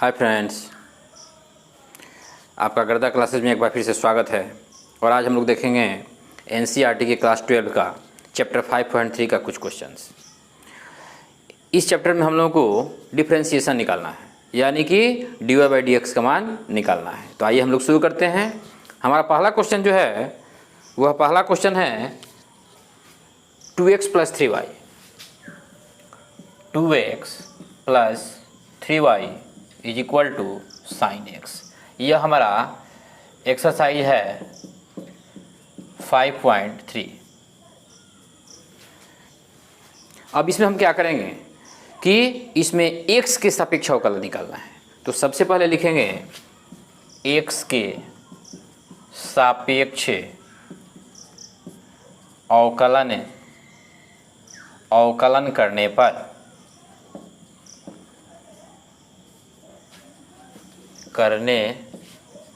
Hi friends, आपका गर्दा classes में एक बार फिर से स्वागत है। और आज हम लोग देखेंगे एनसीईआरटी के क्लास 12 का चैप्टर 5.3 का कुछ क्वेश्चंस। इस चैप्टर में हम लोगों को डिफरेंशिएशन निकालना है, यानी कि dy बाई डी एक्स का मान निकालना है। तो आइए हम लोग शुरू करते हैं। हमारा पहला क्वेश्चन जो है वह पहला क्वेश्चन है 2x plus 3y, 2x plus 3y is equal to sine x. यह हमारा एक्सरसाइज है 5.3। अब इसमें हम क्या करेंगे कि इसमें x के सापेक्ष अवकलन निकालना है। तो सबसे पहले लिखेंगे x के सापेक्ष अवकलन करने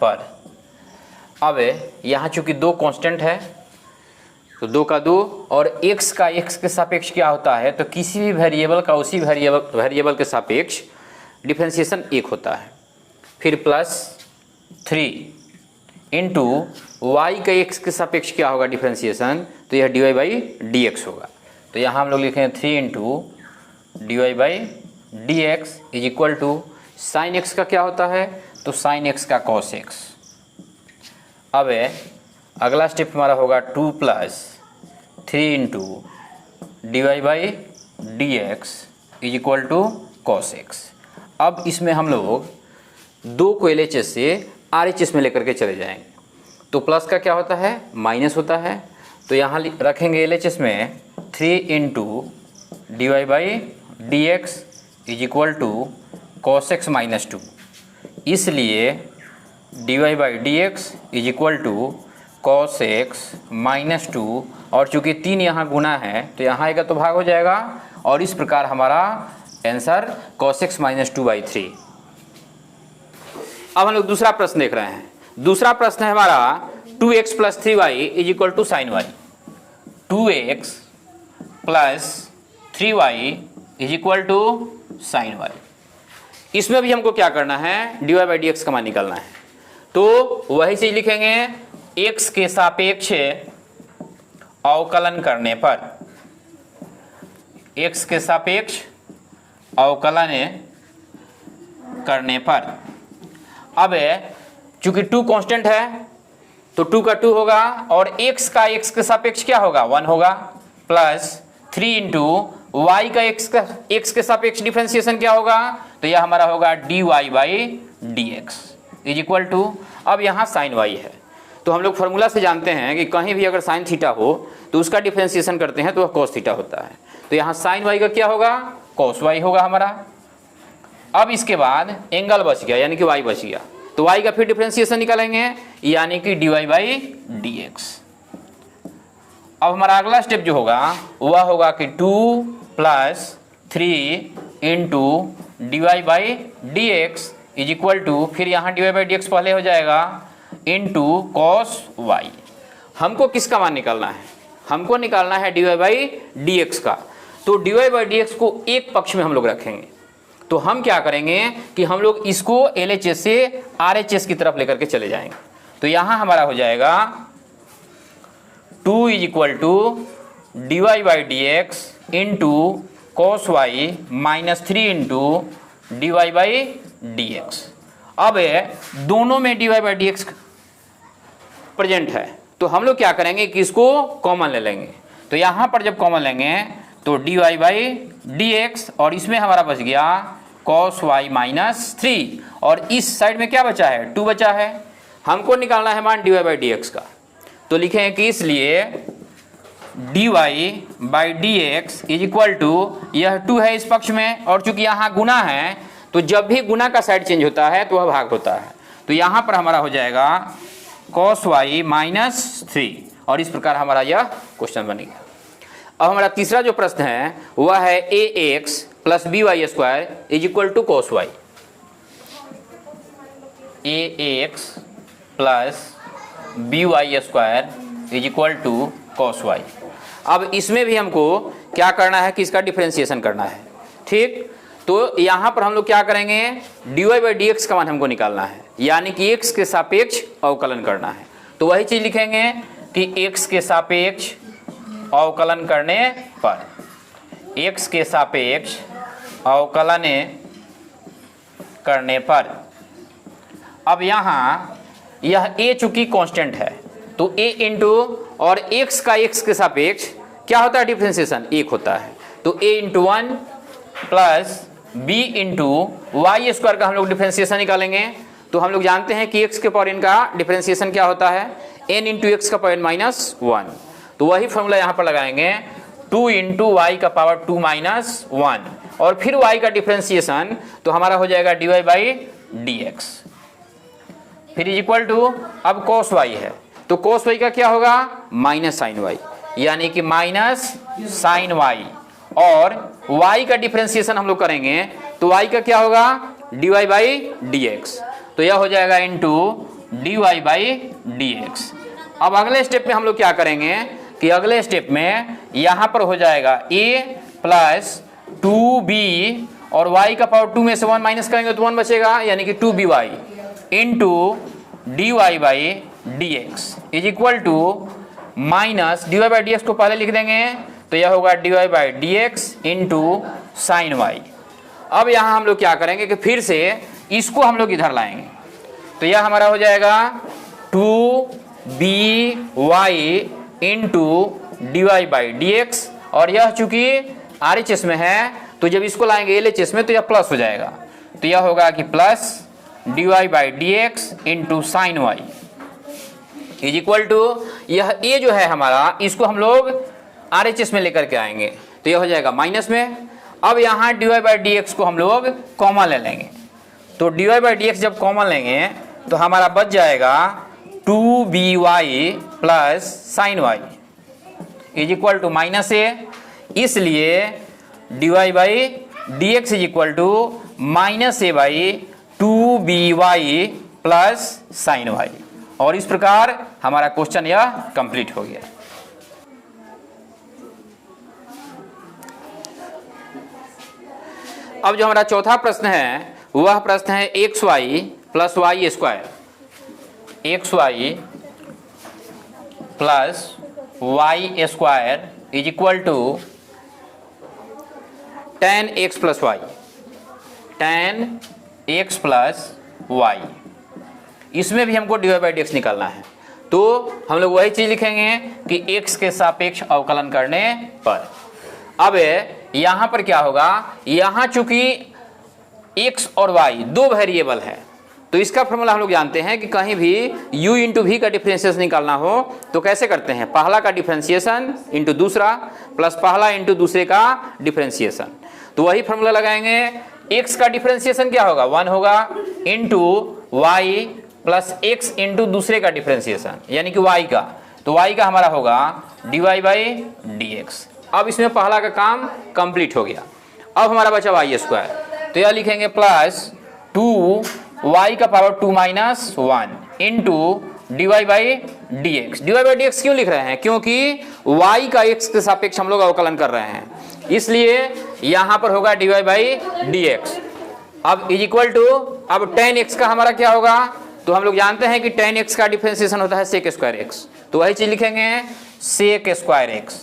पर अब यहाँ चूंकि दो कांस्टेंट है तो 2 का 2 और x का x के सापेक्ष क्या होता है, तो किसी भी वेरिएबल का उसी वेरिएबल के सापेक्ष डिफरेंशिएशन 1 होता है। फिर प्लस 3 इंटू वाई का x के सापेक्ष क्या होगा डिफरेंशिएशन, तो यह dy बाई डी एक्स होगा। तो यहाँ हम लोग लिखेंगे 3 into dy by d x is equal to sine x का क्या होता है, तो साइन एक्स का कॉस एक्स। अब अगला स्टेप हमारा होगा 2 plus 3 into d y by d x is equal to cos x. अब इसमें हम लोग 2 को LHS से RHS में लेकर के चले जाएंगे। तो प्लस का क्या होता है, माइनस होता है। तो यहाँ रखेंगे LHS में 3 into d y by d x is equal to cos x minus 2। इसलिए d y by d x is equal to cos x minus 2, और चूंकि 3 यहाँ गुना है तो यहाँ आएगा तो भाग हो जाएगा, और इस प्रकार हमारा answer cos x minus 2 by 3। अब हम लोग दूसरा प्रश्न देख रहे हैं। दूसरा प्रश्न है हमारा 2x plus 3y is equal to sine y. 2x plus 3y is equal to sine y. इसमें भी हमको क्या करना है, d y by d x का मान निकालना है। तो वही चीज लिखेंगे x के सापेक्ष अवकलन करने पर अब चूंकि 2 कांस्टेंट है तो 2 का 2 होगा, और x का x के सापेक्ष क्या होगा, 1 होगा। प्लस 3 इंटू y का x के सापेक्ष डिफरेंशिएशन क्या होगा, तो यह हमारा होगा dy by d x is equal to, अब यहाँ साइन y है तो हम लोग फॉर्मूला से जानते हैं कि कहीं भी अगर साइन थीटा हो तो उसका डिफरेंशिएशन करते हैं तो वह कॉस थीटा होता है। तो यहाँ साइन y का क्या होगा, कॉस y होगा हमारा। अब इसके बाद एंगल बच गया यानी कि y बच गया, तो y का फिर डिफरेंशिएशन निकालेंगे यानी कि dy बाई डी एक्स। अब हमारा अगला स्टेप जो होगा वह होगा कि 2 plus 3 into d y by d x is equal to, फिर यहाँ d y by d x पहले हो जाएगा इंटू कॉस वाई। हमको किसका मान निकालना है, हमको निकालना है d y by d x का। तो d y by d x को एक पक्ष में हम लोग रखेंगे। तो हम क्या करेंगे कि हम लोग इसको LHS से RHS की तरफ लेकर के चले जाएंगे। तो यहाँ हमारा हो जाएगा 2 is equal to d y by d x into cos y minus 3 into d y by d x. अब दोनों में d y by d x present है तो हम लोग क्या करेंगे कि इसको कॉमन ले लेंगे। तो यहाँ पर जब कॉमन लेंगे तो d y by d x, और इसमें हमारा बच गया कॉस वाई माइनस 3, और इस साइड में क्या बचा है, 2 बचा है। हमको निकालना है मान d y by d x का। तो लिखेंगे कि इसलिए d y by d x is equal to, यह 2 है इस पक्ष में, और चूंकि यहाँ गुना है तो जब भी गुना का साइड चेंज होता है तो वह भाग होता है। तो यहाँ पर हमारा हो जाएगा कॉस वाई माइनस 3, और इस प्रकार हमारा यह क्वेश्चन बनेगा। अब हमारा तीसरा जो प्रश्न है वह है a x plus b y square is equal to cos y. A x plus b y square is equal to cos y. अब इसमें भी हमको क्या करना है कि इसका डिफरेंशिएशन करना है, ठीक। तो यहाँ पर हम लोग क्या करेंगे, dy बाई डी एक्स का मान हमको निकालना है, यानी कि x के सापेक्ष अवकलन करना है। तो वही चीज लिखेंगे कि x के सापेक्ष अवकलन करने पर, x के सापेक्ष अवकलन करने पर। अब यहाँ यह a चूंकि कांस्टेंट है तो a इंटू और x का x के सापेक्ष क्या होता है, डिफरेंशिएशन 1 होता है। तो a into 1 plus b into y square का हम लोग डिफरेंशिएशन निकालेंगे। तो हम लोग जानते हैं कि x के पावर n का डिफरेंशिएशन क्या होता है, n इंटू एक्स का पावर -1। तो वही फॉर्मूला यहाँ पर लगाएंगे, 2 इंटू वाई का पावर 2 - 1 और फिर y का डिफरेंशिएशन, तो हमारा हो जाएगा dy बाई डी एक्स, फिर इज इक्वल टू, अब cos y है तो cos y का क्या होगा, माइनस साइन y, यानी कि माइनस साइन y, और y का डिफरेंशिएशन हम लोग करेंगे तो y का क्या होगा, dy बाई डी एक्स। तो यह हो जाएगा into dy by d x. अब अगले स्टेप में हम लोग क्या करेंगे कि अगले स्टेप में यहाँ पर हो जाएगा a प्लस 2b और y का पावर 2 में से 1 माइनस करेंगे तो 1 बचेगा, यानी कि 2by into dy by d x is equal to minus dy by d x को पहले लिख देंगे तो यह होगा dy by d x into sine y. अब यहाँ हम लोग क्या करेंगे कि फिर से इसको हम लोग इधर लाएंगे, तो यह हमारा हो जाएगा 2by into dy by d x, और यह चूंकि RHS में है तो जब इसको लाएंगे LHS में तो यह प्लस हो जाएगा, तो यह होगा कि plus dy by d x into sine y is equal to, यह a जो है हमारा इसको हम लोग RHS में लेकर के आएंगे तो यह हो जाएगा माइनस में। अब यहाँ dy बाई डी एक्स को हम लोग कॉमन ले लेंगे, तो dy बाई डी एक्स जब कॉमन लेंगे तो हमारा बच जाएगा 2by plus sine y is equal to minus a, इसलिए dy by d x is equal to minus a by 2by plus sine y. और इस प्रकार हमारा क्वेश्चन यह कंप्लीट हो गया। अब जो हमारा चौथा प्रश्न है वह प्रश्न है xy plus y square, xy plus y square is equal to tan x plus y, tan x plus y. इसमें भी हमको dy बाई डी एक्स निकालना है, तो हम लोग वही चीज लिखेंगे कि x के सापेक्ष अवकलन करने पर। अब यहाँ पर क्या होगा, यहाँ चूंकि x और y दो वेरिएबल है तो इसका फॉर्मूला हम लोग जानते हैं कि कहीं भी u इंटू वी का डिफरेंशिएशन निकालना हो तो कैसे करते हैं, पहला का डिफरेंशिएशन इंटू दूसरा प्लस पहला इंटू दूसरे का डिफरेंशिएशन। तो वही फॉर्मूला लगाएंगे, x का डिफरेंशिएशन क्या होगा, 1 होगा into y plus x into दूसरे का डिफरेंशिएशन यानी कि y का, तो y का हमारा होगा dy बाई डी एक्स। अब इसमें पहला का काम कंप्लीट हो गया। अब हमारा बचा वाई स्क्वायर, तो यह लिखेंगे प्लस 2y का power 2 minus 1 into dy by d x. dy by d x क्यों लिख रहे हैं, क्योंकि y का x के सापेक्ष हम लोग अवकलन कर रहे हैं, इसलिए यहाँ पर होगा dy बाई डी एक्स। अब इज इक्वल टू, अब tan x का हमारा क्या होगा, तो हम लोग जानते हैं कि tan x का डिफरेंशिएशन होता है sec स्क्वायर x, तो वही चीज लिखेंगे sec स्क्वायर x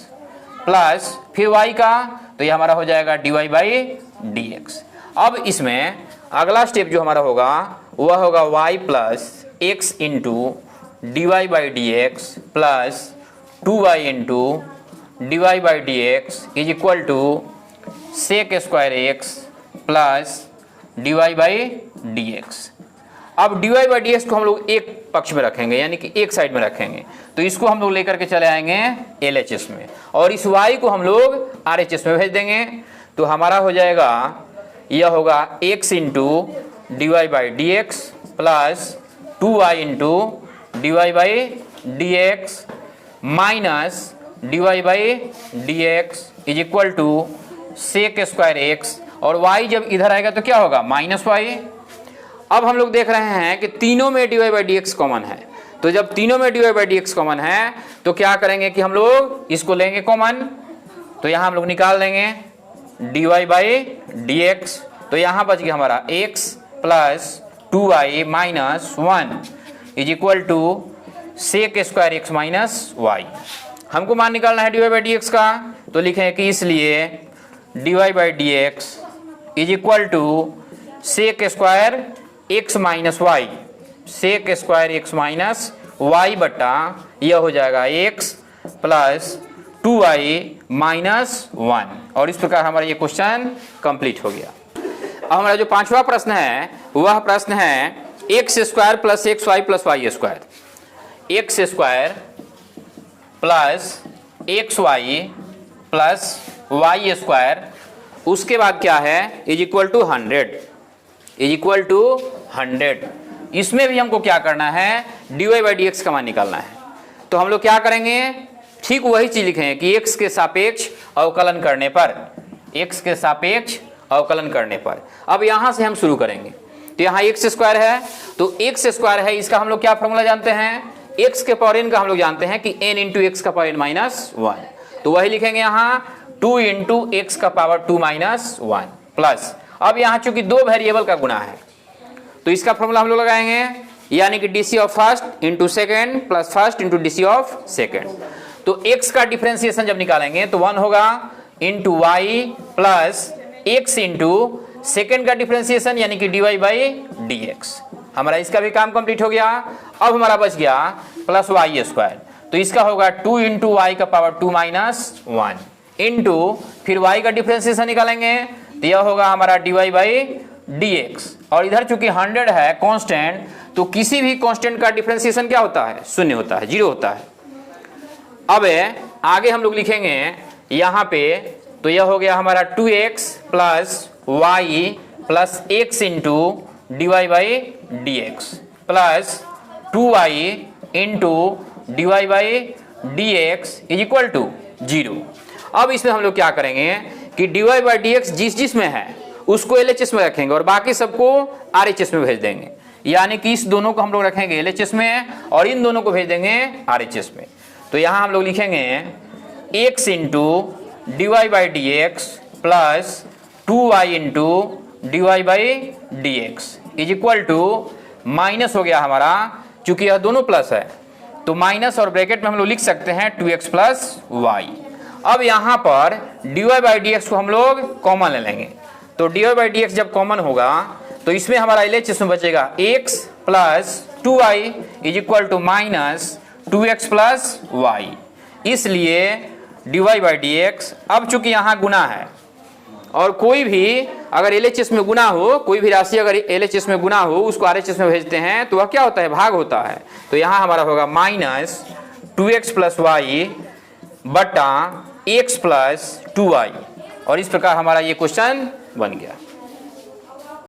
प्लस फिर y का, तो ये हमारा हो जाएगा dy बाई डी एक्स। अब इसमें अगला स्टेप जो हमारा होगा वह होगा y plus x into d y by d x plus 2y into d y by d x is equal to sec square x plus d y by d x. अब d y by d x को हम लोग एक पक्ष में रखेंगे यानी कि एक साइड में रखेंगे, तो इसको हम लोग लेकर के चले आएंगे LHS में और इस y को हम लोग RHS में भेज देंगे। तो हमारा हो जाएगा, यह होगा x into d y by d x plus 2y into d y by d x minus d y by d x is equal to sec square x, और y जब इधर आएगा तो क्या होगा माइनस वाई। अब हम लोग देख रहे हैं कि तीनों में dy by d x common है, तो जब तीनों में dy by d x common है तो क्या करेंगे कि हम लोग इसको लेंगे कॉमन, तो यहाँ हम लोग निकाल देंगे dy बाई डी एक्स तो यहाँ बच गया हमारा x plus 2y minus 1 is equal to sec square x minus y. हमको मान निकालना है dy बाई डी एक्स का, तो लिखें कि इसलिए dy by d x is equal to sec square x minus y, sec square x minus y बटा यह हो जाएगा x प्लस 2y माइनस 1। और इस प्रकार हमारा ये क्वेश्चन कंप्लीट हो गया। अब हमारा जो पांचवा प्रश्न है वह प्रश्न है x square plus x y plus y square, x square plus x y plus y square, उसके बाद क्या है is equal to 100, is equal to 100। इसमें भी हमको क्या करना है dy बाई डी एक्स का मान निकालना है। तो हम लोग क्या करेंगे, ठीक वही चीज लिखें कि x के सापेक्ष अवकलन करने पर, x के सापेक्ष अवकलन करने पर। अब यहां से हम शुरू करेंगे। तो यहाँ एक्स स्क्वायर है, तो एक्स स्क्वायर है, इसका हम लोग क्या फॉर्मूला जानते हैं, x के पावर n का हम लोग जानते हैं कि n इंटू एक्स का पावर n माइनस 1। तो वही लिखेंगे यहाँ 2 इंटू एक्स का पावर 2 माइनस 1 प्लस, अब यहाँ चूंकि दो वेरिएबल का गुणा है तो इसका फॉर्मूला हम लोग लगाएंगे, यानी कि d c of first into second plus first into d c of second. तो x का डिफरेंशिएशन जब निकालेंगे तो 1 होगा into y plus x into second का डिफरेंशिएशन यानी कि dy बाई डी एक्स। हमारा इसका भी काम कंप्लीट हो गया। अब हमारा बच गया प्लस वाई स्क्वायर, तो इसका होगा 2 इंटू वाई का पावर 2 माइनस 1 इंटू फिर y का डिफरेंशिएशन निकालेंगे तो यह होगा हमारा dy बाई डी एक्स। और इधर चूंकि 100 है कांस्टेंट, तो किसी भी कांस्टेंट का डिफरेंशिएशन क्या होता है, शून्य होता है, 0 होता है। अब आगे हम लोग लिखेंगे यहाँ पे, तो यह हो गया हमारा 2x plus y plus x into d y by d x plus 2y into d y by d x is equal to 0। अब इसमें हम लोग क्या करेंगे कि d y by d x जिस में है उसको LHS में रखेंगे और बाकी सबको RHS में भेज देंगे, यानी कि इस दोनों को हम लोग रखेंगे LHS में और इन दोनों को भेज देंगे RHS में। तो यहाँ हम लोग लिखेंगे x into d y by d x plus 2y into d y by d x is equal to minus हो गया हमारा, चूंकि यह दोनों प्लस है तो माइनस और ब्रैकेट में हम लोग लिख सकते हैं 2x प्लस वाई। अब यहाँ पर d y by d x को हम लोग कॉमन ले लेंगे, तो d y by d x जब कॉमन होगा तो इसमें हमारा LHS में बचेगा x plus 2y is equal to minus 2x plus y. इसलिए d y by d x, अब चूंकि यहाँ गुना है और कोई भी अगर LHS में गुना हो, कोई भी राशि अगर LHS में गुना हो उसको RHS में भेजते हैं तो वह क्या होता है, भाग होता है। तो यहाँ हमारा होगा माइनस 2x प्लस वाई बटा x प्लस 2y। और इस प्रकार हमारा ये क्वेश्चन बन गया।